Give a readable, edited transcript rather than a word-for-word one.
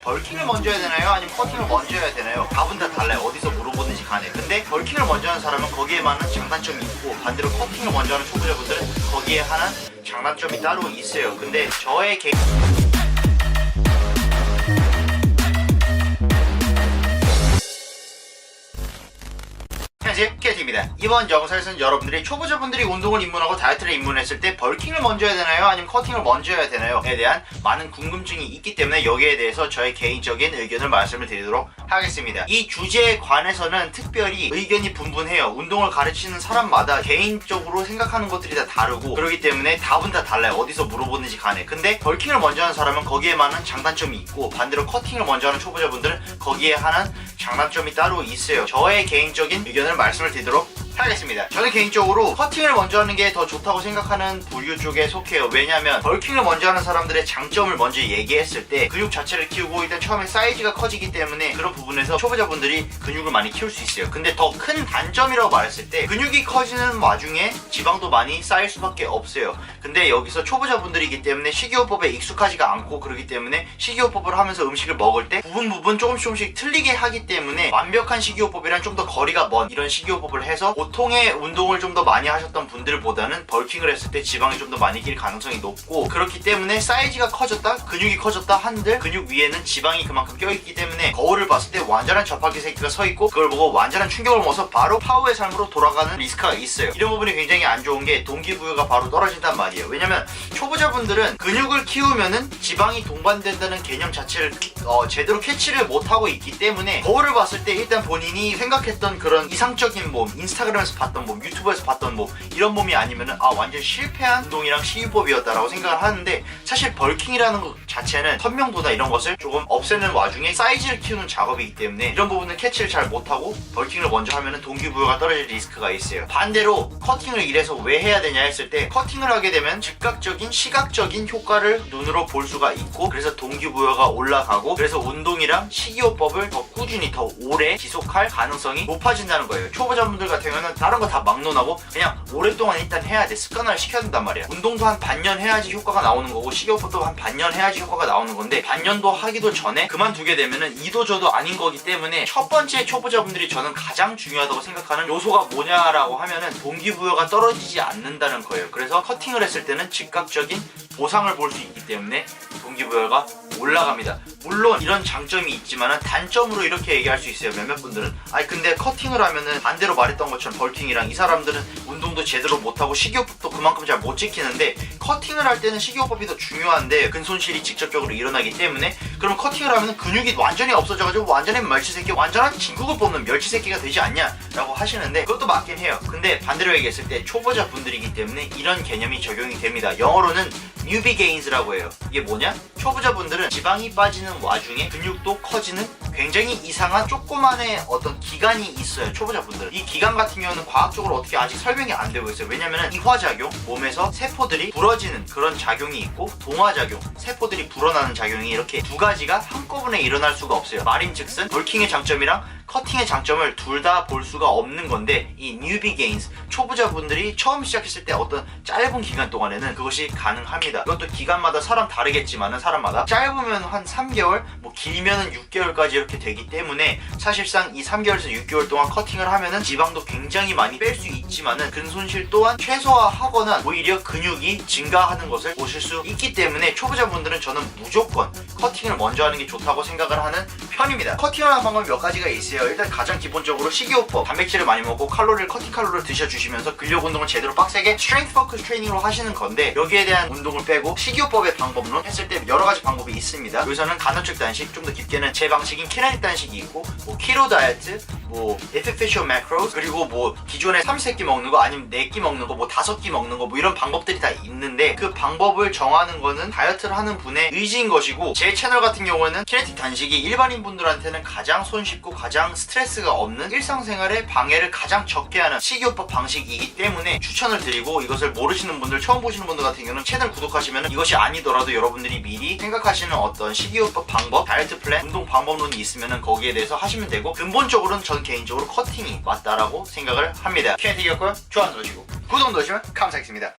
벌킹을 먼저 해야 되나요? 아니면 커팅을 먼저 해야 되나요? 답은 다 달라요. 어디서 물어보든지 간에. 근데 벌킹을 먼저 하는 사람은 거기에 많은 장단점이 있고, 반대로 커팅을 먼저 하는 초보자분들은 거기에 하나 장단점이 따로 있어요. 근데 저의 개인 캐티입니다. 이번 영상에서는 여러분들이 초보자분들이 운동을 입문하고 다이어트를 입문했을 때 벌킹을 먼저 해야 되나요? 아니면 커팅을 먼저 해야 되나요? 에 대한 많은 궁금증이 있기 때문에 여기에 대해서 저의 개인적인 의견을 말씀을 드리도록 하겠습니다. 이 주제에 관해서는 특별히 의견이 분분해요. 운동을 가르치는 사람마다 개인적으로 생각하는 것들이 다 다르고, 그렇기 때문에 답은 다 달라요. 어디서 물어보는지 간에. 근데 벌킹을 먼저 하는 사람은 거기에 많은 장단점이 있고, 반대로 커팅을 먼저 하는 초보자분들은 거기에 하는 장단점이 따로 있어요. 저의 개인적인 의견을 말씀을 드리도록 하겠습니다. 저는 개인적으로 커팅을 먼저 하는 게 더 좋다고 생각하는 부류 쪽에 속해요. 왜냐면 벌킹을 먼저 하는 사람들의 장점을 먼저 얘기했을 때 근육 자체를 키우고 일단 처음에 사이즈가 커지기 때문에 그런 부분에서 초보자분들이 근육을 많이 키울 수 있어요. 근데 더 큰 단점이라고 말했을 때 근육이 커지는 와중에 지방도 많이 쌓일 수밖에 없어요. 근데 여기서 초보자분들이기 때문에 식이요법에 익숙하지가 않고, 그렇기 때문에 식이요법을 하면서 음식을 먹을 때 부분 조금씩 틀리게 하기 때문에 완벽한 식이요법이랑 좀 더 거리가 먼 이런 식이요법을 해서 보통의 운동을 좀 더 많이 하셨던 분들보다는 벌킹을 했을 때 지방이 좀 더 많이 낄 가능성이 높고, 그렇기 때문에 사이즈가 커졌다, 근육이 커졌다 한들 근육 위에는 지방이 그만큼 껴있기 때문에 거울을 봤을 때 완전한 접합기 새끼가 서있고, 그걸 보고 완전한 충격을 먹어서 바로 파워의 삶으로 돌아가는 리스크가 있어요. 이런 부분이 굉장히 안 좋은 게 동기부여가 바로 떨어진단 말이에요. 왜냐면 초보자분들은 근육을 키우면은 지방이 동반된다는 개념 자체를 제대로 캐치를 못하고 있기 때문에 거울을 봤을 때 일단 본인이 생각했던 그런 이상적인 몸, 인스타그램에서 봤던 몸, 유튜브에서 봤던 몸, 이런 몸이 아니면은 완전 실패한 운동이랑 식이요법이었다라고 생각을 하는데, 사실 벌킹이라는 것 자체는 선명도나 이런 것을 조금 없애는 와중에 사이즈를 키우는 작업이기 때문에 이런 부분은 캐치를 잘 못하고 벌킹을 먼저 하면은 동기부여가 떨어질 리스크가 있어요. 반대로 커팅을 이래서 왜 해야 되냐 했을 때, 커팅을 하게 되면 즉각적인 시각적인 효과를 눈으로 볼 수가 있고, 그래서 동기부여가 올라가고, 그래서 운동이랑 식이요법을 더 꾸준히 더 오래 지속할 가능성이 높아진다는 거예요. 초보자분들 같은 경우는 다른 거 다 막론하고 그냥 오랫동안 일단 해야 돼, 습관화를 시켜야 된단 말이야. 운동도 한 반년 해야지 효과가 나오는 거고, 식이요법도 한 반년 해야지 효과가 나오는 건데, 반년도 하기도 전에 그만두게 되면은 이도저도 아닌 거기 때문에 첫 번째 초보자분들이 저는 가장 중요하다고 생각하는 요소가 뭐냐라고 하면은 동기부여가 떨어지지 않는다는 거예요. 그래서 커팅을 했을 때는 즉각적인 보상을 볼 수 있기 때문에 동기부여가 올라갑니다. 물론 이런 장점이 있지만은 단점으로 이렇게 얘기할 수 있어요. 몇몇 분들은 근데 커팅을 하면은 반대로 말했던 것처럼 벌킹이랑 이 사람들은 운동도 제대로 못하고 식이요법도 그만큼 잘 못 지키는데, 커팅을 할 때는 식이요법이 더 중요한데 근손실이 직접적으로 일어나기 때문에, 그럼 커팅을 하면은 근육이 완전히 없어져가지고 완전히 멸치새끼, 완전한 진국을 뽑는 멸치새끼가 되지 않냐 라고 하시는데, 그것도 맞긴 해요. 근데 반대로 얘기했을 때 초보자분들이기 때문에 이런 개념이 적용이 됩니다. 영어로는 newbie gains라고 해요. 이게 뭐냐? 초보자분들은 지방이 빠지는 와중에 근육도 커지는 굉장히 이상한 조그만의 어떤 기간이 있어요. 초보자분들은 이 기간 같은 경우는 과학적으로 어떻게 아직 설명이 안 되고 있어요. 왜냐면은 이화작용, 몸에서 세포들이 부러지는 그런 작용이 있고, 동화작용, 세포들이 불어나는 작용이, 이렇게 두 가지가 한꺼번에 일어날 수가 없어요. 말인즉슨 벌킹의 장점이랑 커팅의 장점을 둘 다 볼 수가 없는 건데, 이 newbie gains, 초보자분들이 처음 시작했을 때 어떤 짧은 기간 동안에는 그것이 가능합니다. 이것도 기간마다 사람 다르겠지만은, 사람마다 짧으면 한 3개월, 뭐 길면은 6개월까지 이렇게 되기 때문에, 사실상 이 3개월에서 6개월 동안 커팅을 하면은 지방도 굉장히 많이 뺄 수 있지만은 근손실 또한 최소화하거나 오히려 근육이 증가하는 것을 보실 수 있기 때문에, 초보자분들은 저는 무조건 커팅을 먼저 하는 게 좋다고 생각을 하는 편입니다. 커팅을 하는 방법이 몇 가지가 있어요. 일단 가장 기본적으로 식이요법, 단백질을 많이 먹고 커팅 칼로리를 드셔주시면서 근력 운동을 제대로 빡세게 스트렝스 포커스 트레이닝으로 하시는 건데, 여기에 대한 운동을 빼고 식이요법의 방법론 했을 때 여러 가지 방법이 있습니다. 여기서는 간헐적 단식, 좀 더 깊게는 제 방식인 키네틱 단식이 있고, 뭐 키로 다이어트, 뭐 artificial macros, 그리고 뭐 기존에 3-4끼 먹는 거, 아니면 4끼 먹는 거, 뭐 5끼 먹는 거, 뭐 이런 방법들이 다 있는데, 그 방법을 정하는 거는 다이어트를 하는 분의 의지인 것이고, 제 채널 같은 경우에는 키네틱 단식이 일반인 분들한테는 가장 손쉽고 가장 스트레스가 없는, 일상생활에 방해를 가장 적게 하는 식이요법 방식이기 때문에 추천을 드리고, 이것을 모르시는 분들, 처음 보시는 분들 같은 경우는 채널 구독하시면 이것이 아니더라도 여러분들이 미리 생각하시는 어떤 식이요법 방법, 다이어트 플랜, 운동 방법론이 있으면 거기에 대해서 하시면 되고, 근본적으로는 전 개인적으로 커팅이 맞다라고 생각을 합니다. 키네틱이었고요. 좋아요 눌러주시고 구독 눌러주시면 감사하겠습니다.